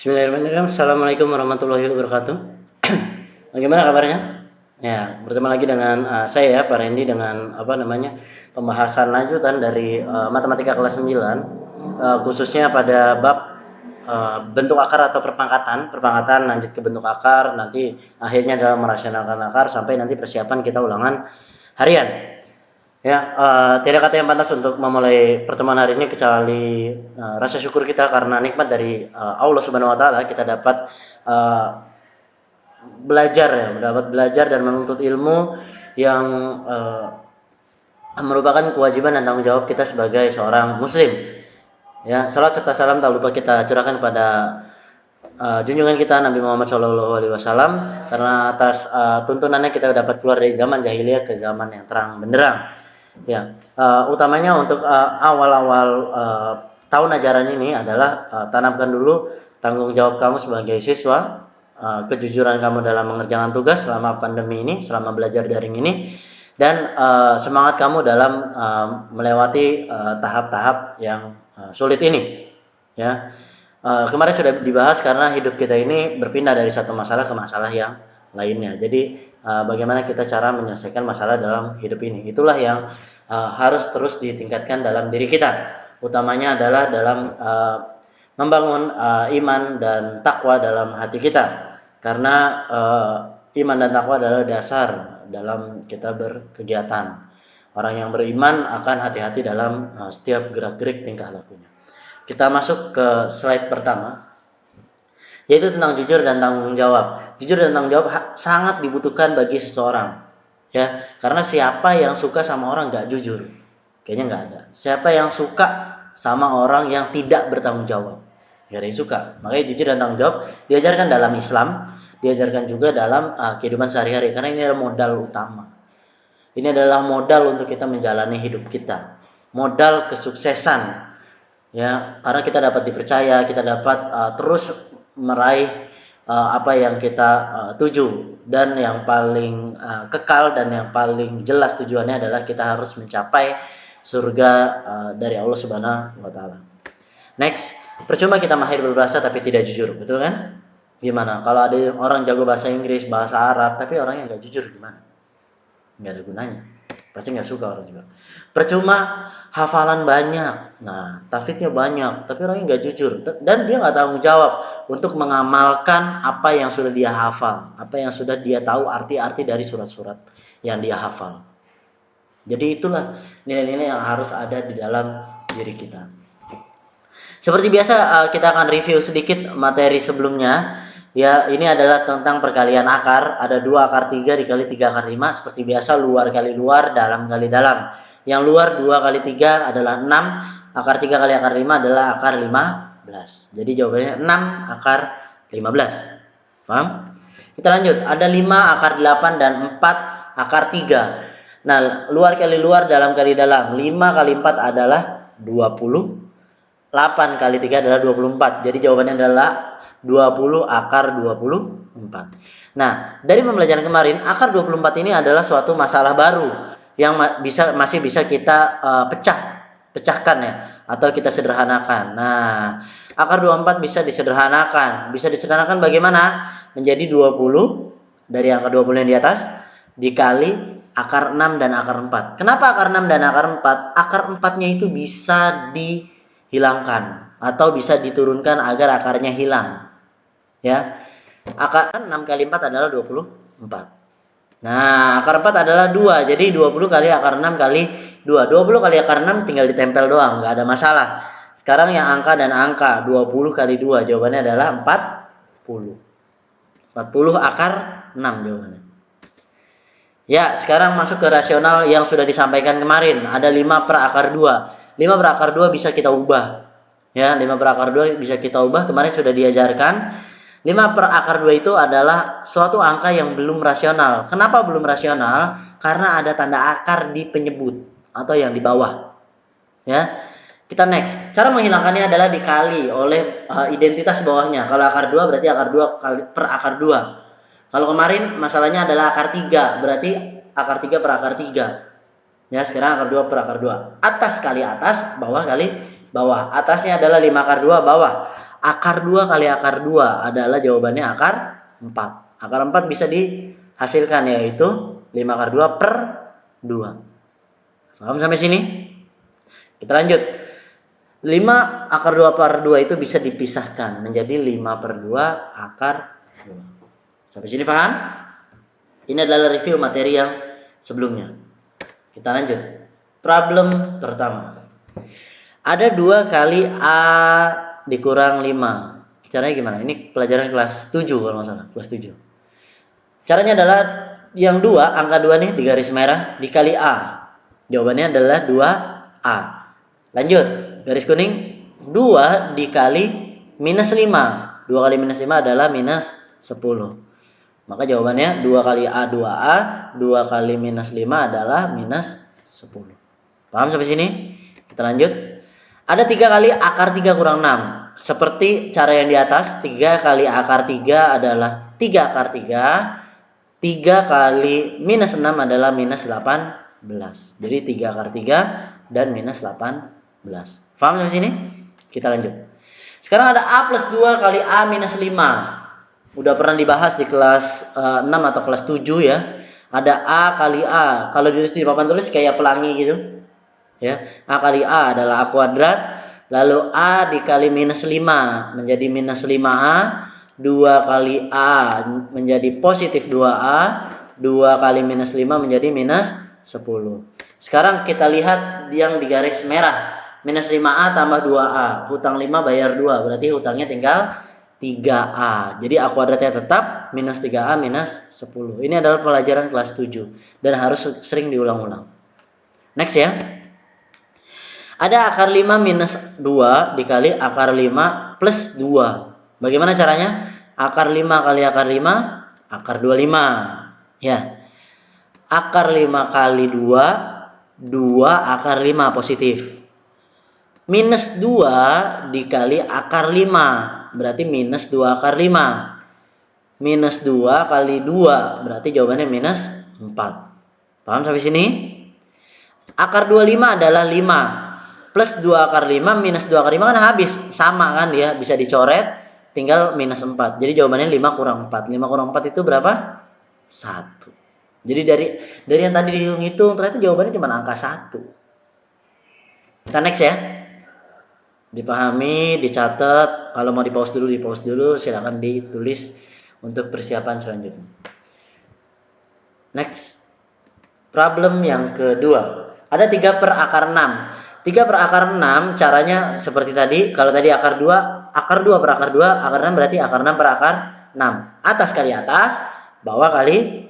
Bismillahirrahmanirrahim. Assalamualaikum warahmatullahi wabarakatuh. Bagaimana kabarnya? Ya, bertemu lagi dengan saya ya, Pak Randy, dengan pembahasan lanjutan dari matematika kelas 9, khususnya pada bab bentuk akar atau perpangkatan. Perpangkatan lanjut ke bentuk akar, nanti akhirnya adalah merasionalkan akar sampai nanti persiapan kita ulangan harian. Ya, tidak kata yang pantas untuk memulai pertemuan hari ini kecuali rasa syukur kita karena nikmat dari Allah Subhanahu wa taala kita dapat belajar dan menuntut ilmu yang merupakan kewajiban dan tanggung jawab kita sebagai seorang muslim. Ya, salat serta salam tak lupa kita curahkan pada junjungan kita Nabi Muhammad SAW, karena atas tuntunannya kita dapat keluar dari zaman jahiliyah ke zaman yang terang benderang. Ya, utamanya untuk awal-awal tahun ajaran ini adalah tanamkan dulu tanggung jawab kamu sebagai siswa, kejujuran kamu dalam mengerjakan tugas selama pandemi ini, selama belajar daring ini, dan semangat kamu dalam melewati tahap-tahap yang sulit ini. Ya, kemarin sudah dibahas karena hidup kita ini berpindah dari satu masalah ke masalah yang lainnya. Jadi bagaimana kita cara menyelesaikan masalah dalam hidup ini, itulah yang harus terus ditingkatkan dalam diri kita. Utamanya adalah dalam membangun iman dan takwa dalam hati kita, karena iman dan takwa adalah dasar dalam kita berkegiatan. Orang yang beriman akan hati-hati dalam setiap gerak-gerik tingkah lakunya. Kita masuk ke slide pertama, yaitu tentang jujur dan tanggung jawab. Jujur dan tanggung jawab sangat dibutuhkan bagi seseorang, ya, karena siapa yang suka sama orang nggak jujur? Kayaknya nggak ada. Siapa yang suka sama orang yang tidak bertanggung jawab? Nggak ada yang suka. Makanya jujur dan tanggung jawab diajarkan dalam Islam, diajarkan juga dalam kehidupan sehari-hari, karena ini adalah modal utama. Ini adalah modal untuk kita menjalani hidup kita, modal kesuksesan. Ya, karena kita dapat dipercaya, kita dapat terus meraih apa yang kita tuju, dan yang paling kekal dan yang paling jelas tujuannya adalah kita harus mencapai surga dari Allah Subhanahu wa taala. Next, percuma kita mahir berbahasa tapi tidak jujur, betul kan? Gimana kalau ada orang jago bahasa Inggris, bahasa Arab, tapi orangnya nggak jujur, gimana? Nggak ada gunanya, pasti nggak suka orang juga. Percuma hafalan banyak, nah tafidnya banyak, tapi orangnya nggak jujur dan dia nggak tanggung jawab untuk mengamalkan apa yang sudah dia hafal, apa yang sudah dia tahu arti-arti dari surat-surat yang dia hafal. Jadi itulah nilai-nilai yang harus ada di dalam diri kita. Seperti biasa kita akan review sedikit materi sebelumnya. Ya, ini adalah tentang perkalian akar. Ada 2 akar 3 dikali 3 akar 5. Seperti biasa luar kali luar, dalam kali dalam. Yang luar 2 kali 3 adalah 6. Akar 3 kali akar 5 adalah akar 15. Jadi jawabannya 6 akar 15. Paham? Kita lanjut. Ada 5 akar 8 dan 4 akar 3. Nah, luar kali luar, dalam kali dalam. 5 kali 4 adalah 20. 8 kali 3 adalah 24. Jadi jawabannya adalah 20 akar 24. Nah, dari pembelajaran kemarin, akar 24 ini adalah suatu masalah baru yang masih bisa kita pecahkan ya, atau kita sederhanakan. Nah, akar 24 bisa disederhanakan. Bisa disederhanakan bagaimana? Menjadi 20 dari angka 20 yang di atas dikali akar 6 dan akar 4. Kenapa akar 6 dan akar 4? Akar 4-nya itu bisa dihilangkan atau bisa diturunkan agar akarnya hilang. Ya. Akar 6 kali 4 adalah 24. Nah, akar 4 adalah 2. Jadi 20 kali akar 6 kali 2. 20 kali akar 6 tinggal ditempel doang, nggak ada masalah. Sekarang yang angka dan angka, 20 kali 2 jawabannya adalah 40. 40 akar 6 jawabannya. Ya, sekarang masuk ke rasional yang sudah disampaikan kemarin. Ada 5 per akar 2. 5 per akar 2 bisa kita ubah. Ya, 5 per akar 2 bisa kita ubah. Kemarin sudah diajarkan. 5 per akar 2 itu adalah suatu angka yang belum rasional. Kenapa belum rasional? Karena ada tanda akar di penyebut atau yang di bawah. Ya. Kita next. Cara menghilangkannya adalah dikali oleh identitas bawahnya. Kalau akar 2 berarti akar 2 kali per akar 2. Kalau kemarin masalahnya adalah akar 3, berarti akar 3 per akar 3. Ya, sekarang akar 2 per akar 2. Atas kali atas, bawah kali bawah. Atasnya adalah 5 akar 2, bawah akar 2 kali akar 2 adalah jawabannya akar 4. Akar 4 bisa dihasilkan, yaitu 5 akar 2 per 2. Paham sampai sini? Kita lanjut. 5 akar 2 per 2 itu bisa dipisahkan menjadi 5 per 2 akar 2. Sampai sini paham? Ini adalah review materi yang sebelumnya. Kita lanjut. Problem pertama. Ada 2 kali A dikurang 5. Caranya gimana? Ini pelajaran kelas 7 kalau nggak salah. Kelas 7. Caranya adalah yang 2, angka 2 nih di garis merah dikali A. Jawabannya adalah 2A. Lanjut. Garis kuning 2 dikali minus 5. 2 kali minus 5 adalah minus 10. Maka jawabannya 2 kali A 2A, 2 kali minus 5 adalah minus 10. Paham sampai sini? Kita lanjut. Ada 3 kali akar 3 kurang 6. Seperti cara yang di atas, 3 kali akar 3 adalah 3 akar 3. 3 kali minus 6 adalah minus 18. Jadi 3 akar 3 dan minus 18. Paham sampai sini? Kita lanjut. Sekarang ada A plus 2 kali A minus 5. Udah pernah dibahas di kelas 6 atau kelas 7 ya. Ada A kali A. Kalau ditulis di papan tulis kayak pelangi gitu. Ya, A kali A adalah A kuadrat. Lalu A dikali minus 5 menjadi minus 5A. 2 kali A menjadi positif 2A. 2 kali minus 5 menjadi minus 10. Sekarang kita lihat yang di garis merah. Minus 5A tambah 2A. Hutang 5 bayar 2. Berarti hutangnya tinggal 3A. Jadi A kuadratnya tetap minus 3A minus 10. Ini adalah pelajaran kelas 7. Dan harus sering diulang-ulang. Next ya. Ada akar 5 minus 2 dikali akar 5 plus 2. Bagaimana caranya? Akar 5 kali akar 5, akar 25. Ya. Akar 5 kali 2, 2 akar 5 positif. Minus 2 dikali akar 5. Berarti minus 2 akar 5. Minus 2 kali 2. Berarti jawabannya minus 4. Paham sampai sini? Akar 25 adalah 5. Plus 2 akar 5 minus 2 akar 5 kan habis. Sama kan dia. Bisa dicoret. Tinggal minus 4. Jadi jawabannya 5 kurang 4. 5 kurang 4 itu berapa? 1. Jadi dari yang tadi dihitung ternyata jawabannya cuma angka 1. Kita next ya. Dipahami, dicatat. Kalau mau di pause dulu. Silakan ditulis untuk persiapan selanjutnya. Next. Problem yang kedua. Ada 3 per akar 6. 3 per akar 6 caranya seperti tadi. Kalau tadi akar 2, akar 2 per akar 2, akar 6 berarti akar 6 per akar 6. Atas kali atas, bawah kali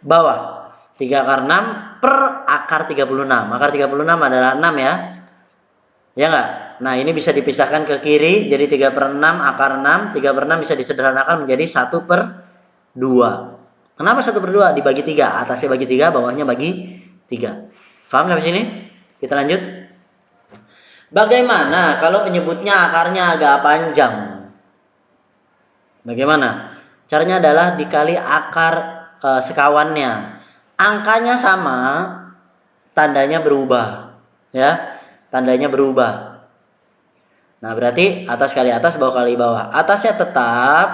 bawah. 3 akar 6 per akar 36. Akar 36 adalah 6 ya. Ya enggak? Nah ini bisa dipisahkan ke kiri. Jadi 3 per 6 akar 6. 3 per 6 bisa disederhanakan menjadi 1 per 2. Kenapa 1 per 2? Dibagi 3. Atasnya bagi 3, bawahnya bagi 3. Paham sampai sini? Kita lanjut. Bagaimana kalau menyebutnya akarnya agak panjang? Bagaimana? Caranya adalah dikali akar sekawannya. Angkanya sama, tandanya berubah. Ya, tandanya berubah. Nah, berarti atas kali atas, bawah kali bawah. Atasnya tetap,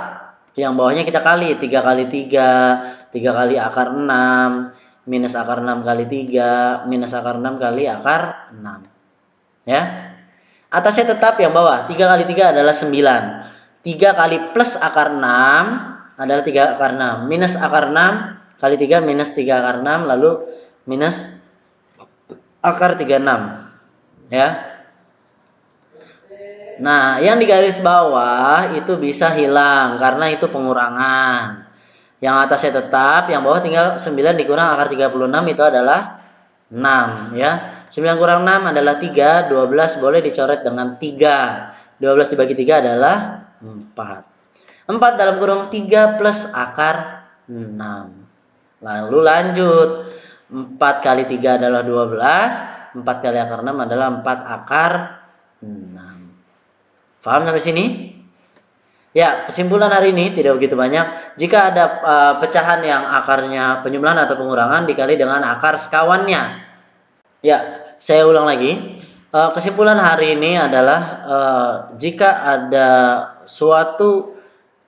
yang bawahnya kita kali. 3 kali 3, 3 kali akar 6, minus akar 6 kali 3, minus akar 6 kali akar 6. Ya. Atasnya tetap yang bawah. 3 kali 3 adalah 9. 3 kali plus akar 6 adalah 3 akar 6. Minus akar 6 kali 3 minus 3 akar 6. Lalu minus akar 36. Ya. Nah, yang di garis bawah itu bisa hilang karena itu pengurangan. Yang atasnya tetap, yang bawah tinggal 9 dikurang akar 36 itu adalah 6 ya. 9 kurang 6 adalah 3, 12 boleh dicoret dengan 3. 12 dibagi 3 adalah 4. 4 dalam kurung 3 plus akar 6. Lalu lanjut. 4 kali 3 adalah 12. 4 kali akar 6 adalah 4 akar 6. Paham sampai sini? Ya, kesimpulan hari ini tidak begitu banyak. Jika ada pecahan yang akarnya penyebelahan atau pengurangan dikali dengan akar sekawannya. Ya, saya ulang lagi. Kesimpulan hari ini adalah jika ada suatu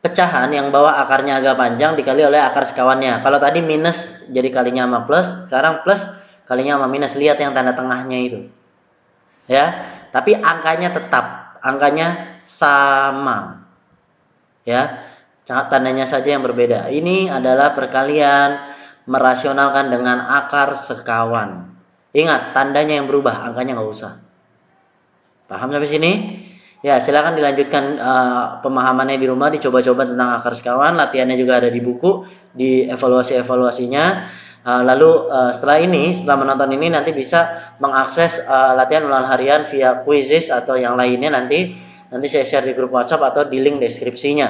pecahan yang bawah akarnya agak panjang dikali oleh akar sekawannya. Kalau tadi minus jadi kalinya sama plus, sekarang plus kalinya sama minus. Lihat yang tanda tengahnya itu. Ya, tapi angkanya sama. Ya, tandanya saja yang berbeda. Ini adalah perkalian merasionalkan dengan akar sekawan. Ingat, tandanya yang berubah, angkanya nggak usah. Paham sampai sini? Ya, silakan dilanjutkan pemahamannya di rumah, dicoba-coba tentang akar sekawan. Latihannya juga ada di buku, di evaluasi-evaluasinya. Lalu setelah menonton ini nanti bisa mengakses latihan ulangan harian via quizzes atau yang lainnya nanti saya share di grup WhatsApp atau di link deskripsinya.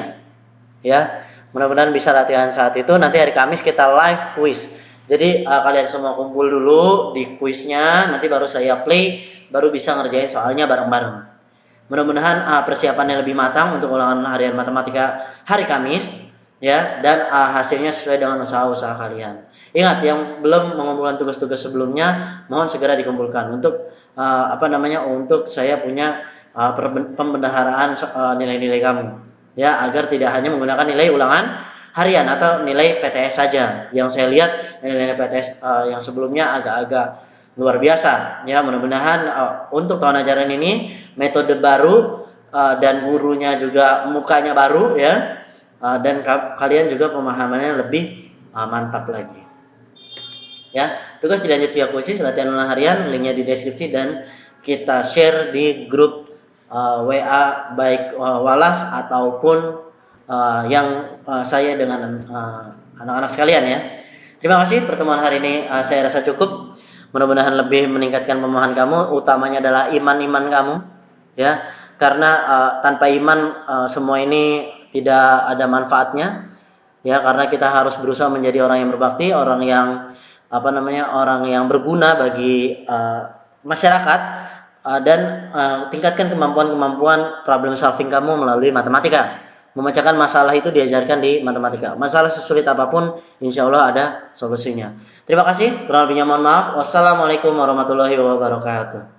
Ya, mudah-mudahan bisa latihan saat itu. Nanti hari Kamis kita live quiz. Jadi kalian semua kumpul dulu di quiznya, nanti baru saya play, baru bisa ngerjain soalnya bareng-bareng. Mudah-mudahan persiapannya lebih matang untuk ulangan harian matematika hari Kamis, ya, dan hasilnya sesuai dengan usaha-usaha kalian. Ingat, yang belum mengumpulkan tugas-tugas sebelumnya, mohon segera dikumpulkan untuk untuk saya punya pembendaharaan nilai-nilai kamu, ya, agar tidak hanya menggunakan nilai ulangan harian atau nilai PTS saja. Yang saya lihat nilai-nilai PTS yang sebelumnya agak-agak luar biasa, ya. Mudah-mudahan untuk tahun ajaran ini metode baru dan gurunya juga mukanya baru, ya, dan kalian juga pemahamannya lebih mantap lagi, ya. Tugas dilanjut via khusus latihan ulang harian, linknya di deskripsi dan kita share di grup WA baik Walas ataupun yang saya dengan anak-anak sekalian, ya. Terima kasih, pertemuan hari ini saya rasa cukup. Mudah-mudahan lebih meningkatkan pemahaman kamu, utamanya adalah iman kamu, ya. Karena tanpa iman semua ini tidak ada manfaatnya, ya, karena kita harus berusaha menjadi orang yang berbakti, orang yang berguna bagi masyarakat, dan tingkatkan kemampuan problem solving kamu melalui matematika. Memecahkan masalah itu diajarkan di matematika. Masalah sesulit apapun, insya Allah ada solusinya. Terima kasih. Kurang lebihnya mohon maaf. Wassalamualaikum warahmatullahi wabarakatuh.